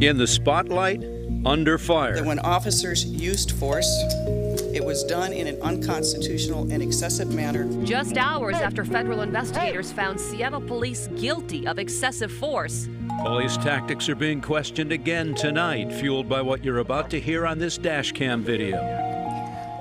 In the spotlight, under fire. That when officers used force, it was done in an unconstitutional and excessive manner. Just hours after federal investigators found Seattle police guilty of excessive force. Police tactics are being questioned again tonight, fueled by what you're about to hear on this dash cam video.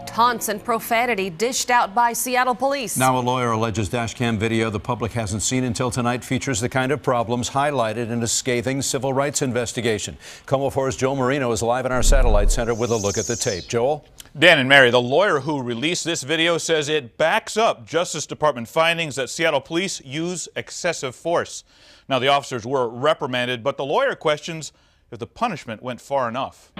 Taunts and profanity dished out by Seattle police. Now a lawyer alleges dash cam video the public hasn't seen until tonight features the kind of problems highlighted in a scathing civil rights investigation. Komo 4's Joel Marino is live in our satellite center with a look at the tape. Joel? Dan and Mary, the lawyer who released this video says it backs up Justice Department findings that Seattle police use excessive force. Now, the officers were reprimanded, but the lawyer questions if the punishment went far enough.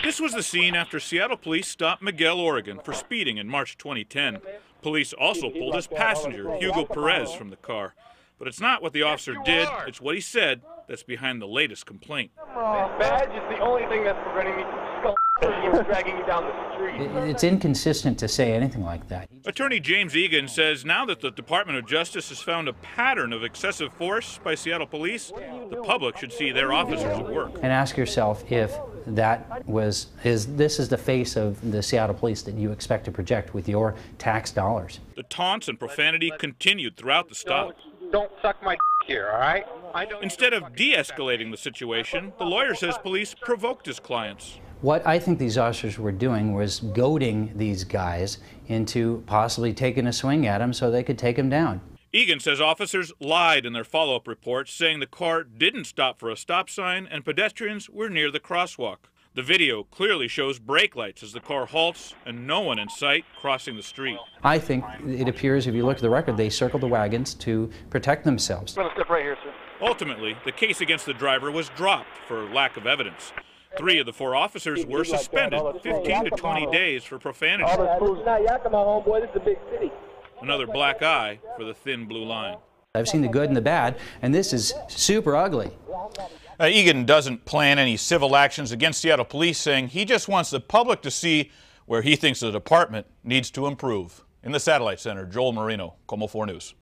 This was the scene after Seattle police stopped Miguel, Oregon for speeding in March 2010. Police also pulled his passenger, Hugo Perez, from the car. But it's not what the officer did, it's what he said that's behind the latest complaint. This badge is the only thing that's preventing me from dragging you down the street. It's inconsistent to say anything like that. Attorney James Egan says now that the Department of Justice has found a pattern of excessive force by Seattle police, the public should see their officers at work. And ask yourself if this is the face of the Seattle police that you expect to project with your tax dollars. The taunts and profanity continued throughout the stop. Don't suck my here, all right? Instead of de-escalating the situation, the lawyer says police provoked his clients. What I think these officers were doing was goading these guys into possibly taking a swing at him so they could take him down. Egan says officers lied in their follow-up reports, saying the car didn't stop for a stop sign and pedestrians were near the crosswalk. The video clearly shows brake lights as the car halts and no one in sight crossing the street. I think it appears, if you look at the record, they circled the wagons to protect themselves. I'm gonna step right here, sir. Ultimately, the case against the driver was dropped for lack of evidence. 3 of the 4 officers were suspended 15 to 20 days for profanity. Another black eye for the thin blue line. I've seen the good and the bad, and this is super ugly. Egan doesn't plan any civil actions against Seattle police, saying he just wants the public to see where he thinks the department needs to improve. In the Satellite Center, Joel Marino, Komo 4 News.